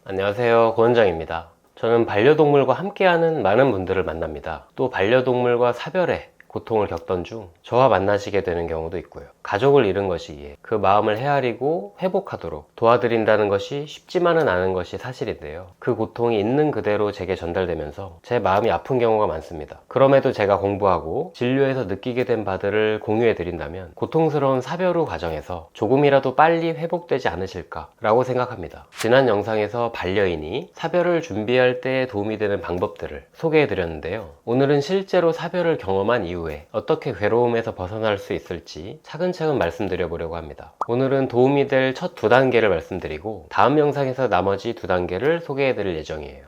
안녕하세요, 고원장입니다. 저는 반려동물과 함께하는 많은 분들을 만납니다. 또 반려동물과 사별의 고통을 겪던 중 저와 만나시게 되는 경우도 있고요. 가족을 잃은 것이 그 마음을 헤아리고 회복하도록 도와드린다는 것이 쉽지만은 않은 것이 사실인데요. 그 고통이 있는 그대로 제게 전달되면서 제 마음이 아픈 경우가 많습니다. 그럼에도 제가 공부하고 진료에서 느끼게 된 바들을 공유해 드린다면 고통스러운 사별 후 과정에서 조금이라도 빨리 회복되지 않으실까 라고 생각합니다. 지난 영상에서 반려인이 사별을 준비할 때 도움이 되는 방법들을 소개해 드렸는데요. 오늘은 실제로 사별을 경험한 이후에 어떻게 괴로움에서 벗어날 수 있을지 차근차근 말씀드려 보려고 합니다. 오늘은 도움이 될 첫 두 단계를 말씀드리고 다음 영상에서 나머지 두 단계를 소개해 드릴 예정이에요.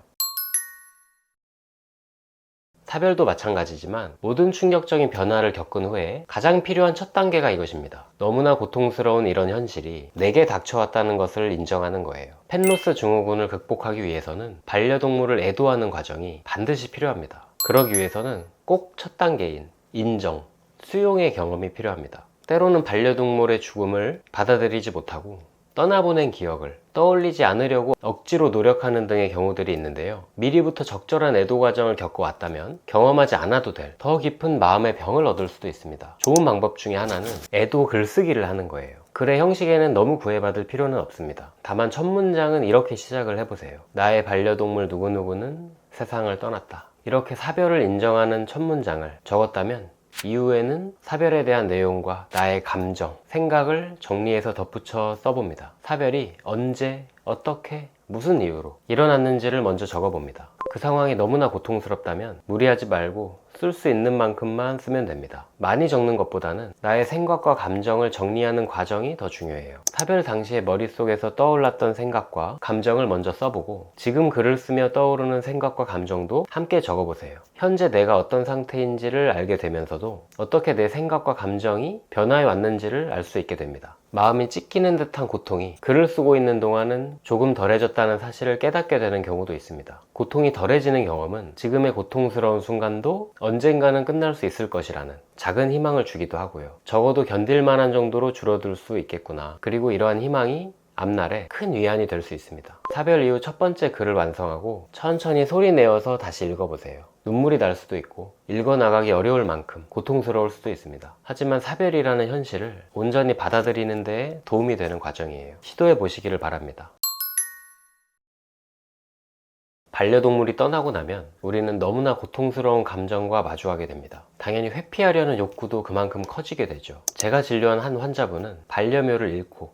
사별도 마찬가지지만 모든 충격적인 변화를 겪은 후에 가장 필요한 첫 단계가 이것입니다. 너무나 고통스러운 이런 현실이 내게 닥쳐왔다는 것을 인정하는 거예요. 펜로스 증후군을 극복하기 위해서는 반려동물을 애도하는 과정이 반드시 필요합니다. 그러기 위해서는 꼭 첫 단계인 인정, 수용의 경험이 필요합니다. 때로는 반려동물의 죽음을 받아들이지 못하고 떠나보낸 기억을 떠올리지 않으려고 억지로 노력하는 등의 경우들이 있는데요. 미리부터 적절한 애도 과정을 겪어왔다면 경험하지 않아도 될 더 깊은 마음의 병을 얻을 수도 있습니다. 좋은 방법 중에 하나는 애도 글쓰기를 하는 거예요. 글의 형식에는 너무 구애받을 필요는 없습니다. 다만 첫 문장은 이렇게 시작을 해보세요. 나의 반려동물 누구누구는 세상을 떠났다. 이렇게 사별을 인정하는 첫 문장을 적었다면 이후에는 사별에 대한 내용과 나의 감정, 생각을 정리해서 덧붙여 써봅니다. 사별이 언제, 어떻게, 무슨 이유로 일어났는지를 먼저 적어봅니다. 그 상황이 너무나 고통스럽다면 무리하지 말고 쓸 수 있는 만큼만 쓰면 됩니다. 많이 적는 것보다는 나의 생각과 감정을 정리하는 과정이 더 중요해요. 사별 당시에 머릿속에서 떠올랐던 생각과 감정을 먼저 써보고 지금 글을 쓰며 떠오르는 생각과 감정도 함께 적어보세요. 현재 내가 어떤 상태인지를 알게 되면서도 어떻게 내 생각과 감정이 변화해 왔는지를 알 수 있게 됩니다. 마음이 찢기는 듯한 고통이 글을 쓰고 있는 동안은 조금 덜해졌다는 사실을 깨닫게 되는 경우도 있습니다. 고통이 덜해지는 경험은 지금의 고통스러운 순간도 언젠가는 끝날 수 있을 것이라는 작은 희망을 주기도 하고요. 적어도 견딜 만한 정도로 줄어들 수 있겠구나. 그리고 이러한 희망이 앞날에 큰 위안이 될 수 있습니다. 사별 이후 첫 번째 글을 완성하고 천천히 소리 내어서 다시 읽어보세요. 눈물이 날 수도 있고 읽어나가기 어려울 만큼 고통스러울 수도 있습니다. 하지만 사별이라는 현실을 온전히 받아들이는 데 도움이 되는 과정이에요. 시도해 보시기를 바랍니다. 반려동물이 떠나고 나면 우리는 너무나 고통스러운 감정과 마주하게 됩니다. 당연히 회피하려는 욕구도 그만큼 커지게 되죠. 제가 진료한 한 환자분은 반려묘를 잃고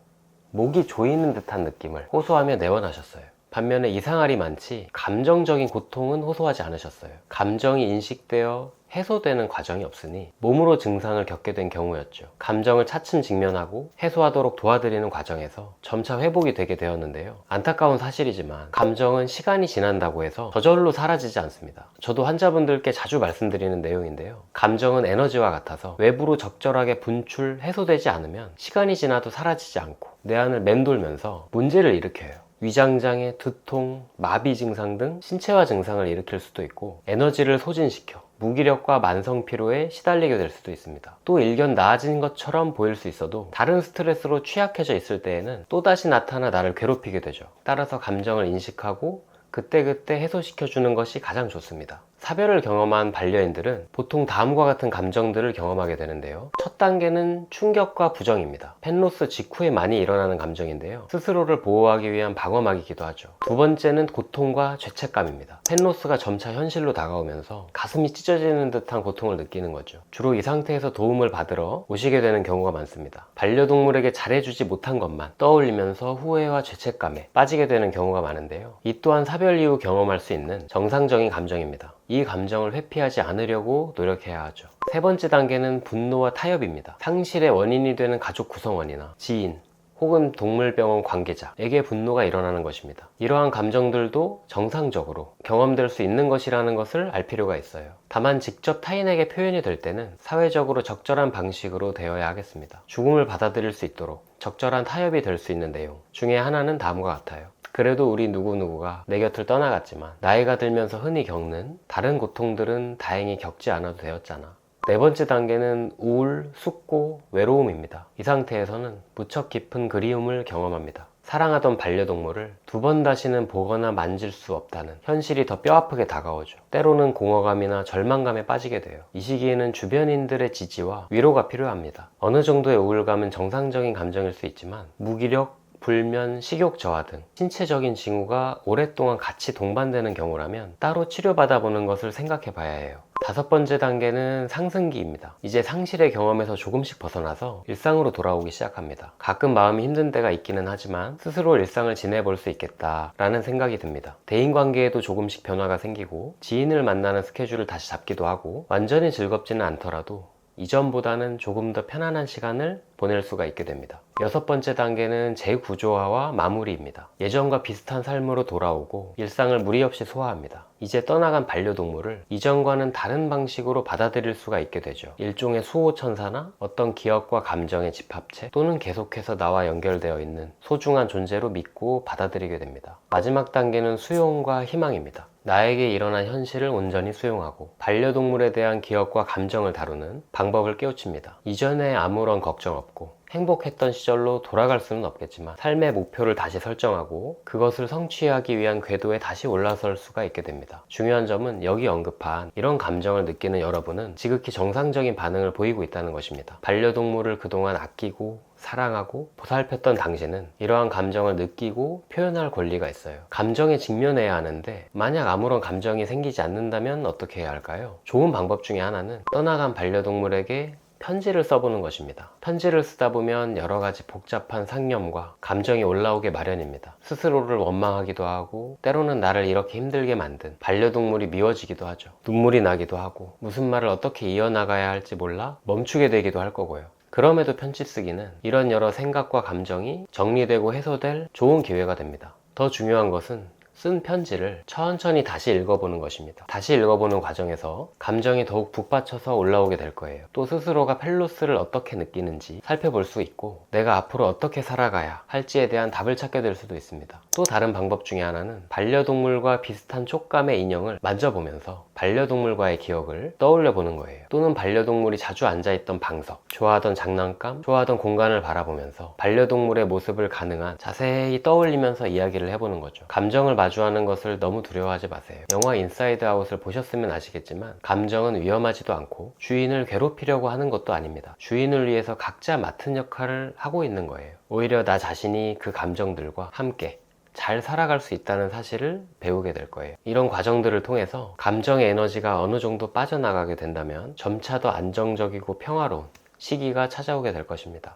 목이 조이는 듯한 느낌을 호소하며 내원하셨어요. 반면에 이상할이 많지 감정적인 고통은 호소하지 않으셨어요. 감정이 인식되어 해소되는 과정이 없으니 몸으로 증상을 겪게 된 경우였죠. 감정을 차츰 직면하고 해소하도록 도와드리는 과정에서 점차 회복이 되게 되었는데요. 안타까운 사실이지만 감정은 시간이 지난다고 해서 저절로 사라지지 않습니다. 저도 환자분들께 자주 말씀드리는 내용인데요. 감정은 에너지와 같아서 외부로 적절하게 분출, 해소되지 않으면 시간이 지나도 사라지지 않고 내 안을 맴돌면서 문제를 일으켜요. 위장장애, 두통, 마비 증상 등 신체화 증상을 일으킬 수도 있고 에너지를 소진시켜 무기력과 만성 피로에 시달리게 될 수도 있습니다. 또 일견 나아진 것처럼 보일 수 있어도 다른 스트레스로 취약해져 있을 때에는 또다시 나타나 나를 괴롭히게 되죠. 따라서 감정을 인식하고 그때그때 해소시켜주는 것이 가장 좋습니다. 사별을 경험한 반려인들은 보통 다음과 같은 감정들을 경험하게 되는데요. 첫 단계는 충격과 부정입니다. 펜로스 직후에 많이 일어나는 감정인데요. 스스로를 보호하기 위한 방어막이기도 하죠. 두 번째는 고통과 죄책감입니다. 펜로스가 점차 현실로 다가오면서 가슴이 찢어지는 듯한 고통을 느끼는 거죠. 주로 이 상태에서 도움을 받으러 오시게 되는 경우가 많습니다. 반려동물에게 잘해주지 못한 것만 떠올리면서 후회와 죄책감에 빠지게 되는 경우가 많은데요. 이 또한 사별 이후 경험할 수 있는 정상적인 감정입니다. 이 감정을 회피하지 않으려고 노력해야 하죠. 세 번째 단계는 분노와 타협입니다. 상실의 원인이 되는 가족 구성원이나 지인 혹은 동물병원 관계자에게 분노가 일어나는 것입니다. 이러한 감정들도 정상적으로 경험될 수 있는 것이라는 것을 알 필요가 있어요. 다만 직접 타인에게 표현이 될 때는 사회적으로 적절한 방식으로 되어야 하겠습니다. 죽음을 받아들일 수 있도록 적절한 타협이 될 수 있는 내용 중에 하나는 다음과 같아요. 그래도 우리 누구누구가 내 곁을 떠나갔지만 나이가 들면서 흔히 겪는 다른 고통들은 다행히 겪지 않아도 되었잖아. 네 번째 단계는 우울, 숙고, 외로움입니다. 이 상태에서는 무척 깊은 그리움을 경험합니다. 사랑하던 반려동물을 두 번 다시는 보거나 만질 수 없다는 현실이 더 뼈아프게 다가오죠. 때로는 공허감이나 절망감에 빠지게 돼요. 이 시기에는 주변인들의 지지와 위로가 필요합니다. 어느 정도의 우울감은 정상적인 감정일 수 있지만 무기력, 불면, 식욕 저하 등 신체적인 징후가 오랫동안 같이 동반되는 경우라면 따로 치료받아 보는 것을 생각해 봐야 해요. 5번째 단계는 상승기입니다. 이제 상실의 경험에서 조금씩 벗어나서 일상으로 돌아오기 시작합니다. 가끔 마음이 힘든 때가 있기는 하지만 스스로 일상을 지내볼 수 있겠다라는 생각이 듭니다. 대인관계에도 조금씩 변화가 생기고 지인을 만나는 스케줄을 다시 잡기도 하고 완전히 즐겁지는 않더라도 이전보다는 조금 더 편안한 시간을 보낼 수가 있게 됩니다. 6번째 단계는 재구조화와 마무리입니다. 예전과 비슷한 삶으로 돌아오고 일상을 무리 없이 소화합니다. 이제 떠나간 반려동물을 이전과는 다른 방식으로 받아들일 수가 있게 되죠. 일종의 수호천사나 어떤 기억과 감정의 집합체 또는 계속해서 나와 연결되어 있는 소중한 존재로 믿고 받아들이게 됩니다. 마지막 단계는 수용과 희망입니다. 나에게 일어난 현실을 온전히 수용하고 반려동물에 대한 기억과 감정을 다루는 방법을 깨우칩니다. 이전에 아무런 걱정 없고 행복했던 시절로 돌아갈 수는 없겠지만 삶의 목표를 다시 설정하고 그것을 성취하기 위한 궤도에 다시 올라설 수가 있게 됩니다. 중요한 점은 여기 언급한 이런 감정을 느끼는 여러분은 지극히 정상적인 반응을 보이고 있다는 것입니다. 반려동물을 그동안 아끼고 사랑하고 보살폈던 당신은 이러한 감정을 느끼고 표현할 권리가 있어요. 감정에 직면해야 하는데 만약 아무런 감정이 생기지 않는다면 어떻게 해야 할까요? 좋은 방법 중에 하나는 떠나간 반려동물에게 편지를 써보는 것입니다. 편지를 쓰다 보면 여러 가지 복잡한 상념과 감정이 올라오게 마련입니다. 스스로를 원망하기도 하고 때로는 나를 이렇게 힘들게 만든 반려동물이 미워지기도 하죠. 눈물이 나기도 하고 무슨 말을 어떻게 이어나가야 할지 몰라 멈추게 되기도 할 거고요. 그럼에도 편지 쓰기는 이런 여러 생각과 감정이 정리되고 해소될 좋은 기회가 됩니다. 더 중요한 것은 쓴 편지를 천천히 다시 읽어보는 것입니다. 다시 읽어보는 과정에서 감정이 더욱 북받쳐서 올라오게 될 거예요. 또 스스로가 펠로스를 어떻게 느끼는지 살펴볼 수 있고 내가 앞으로 어떻게 살아가야 할지에 대한 답을 찾게 될 수도 있습니다. 또 다른 방법 중에 하나는 반려동물과 비슷한 촉감의 인형을 만져보면서 반려동물과의 기억을 떠올려 보는 거예요. 또는 반려동물이 자주 앉아있던 방석, 좋아하던 장난감, 좋아하던 공간을 바라보면서 반려동물의 모습을 가능한 자세히 떠올리면서 이야기를 해보는 거죠. 감정을 마주하는 것을 너무 두려워하지 마세요. 영화 인사이드 아웃을 보셨으면 아시겠지만 감정은 위험하지도 않고 주인을 괴롭히려고 하는 것도 아닙니다. 주인을 위해서 각자 맡은 역할을 하고 있는 거예요. 오히려 나 자신이 그 감정들과 함께 잘 살아갈 수 있다는 사실을 배우게 될 거예요. 이런 과정들을 통해서 감정의 에너지가 어느 정도 빠져나가게 된다면 점차 더 안정적이고 평화로운 시기가 찾아오게 될 것입니다.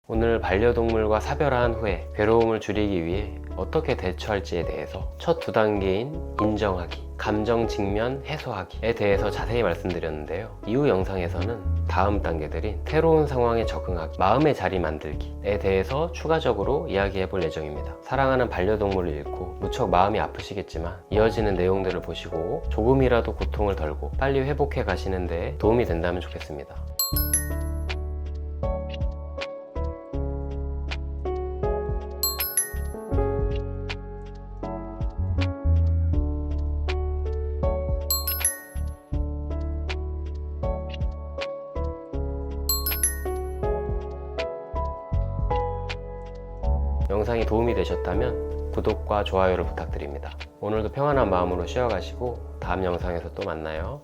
오늘 반려동물과 사별한 후에 괴로움을 줄이기 위해 어떻게 대처할지에 대해서 첫 2단계인 인정하기, 감정 직면 해소하기에 대해서 자세히 말씀드렸는데요. 이후 영상에서는 다음 단계들인 새로운 상황에 적응하기, 마음의 자리 만들기에 대해서 추가적으로 이야기해 볼 예정입니다. 사랑하는 반려동물을 잃고 무척 마음이 아프시겠지만 이어지는 내용들을 보시고 조금이라도 고통을 덜고 빨리 회복해 가시는 데 도움이 된다면 좋겠습니다. 영상이 도움이 되셨다면 구독과 좋아요를 부탁드립니다. 오늘도 평안한 마음으로 쉬어가시고 다음 영상에서 또 만나요.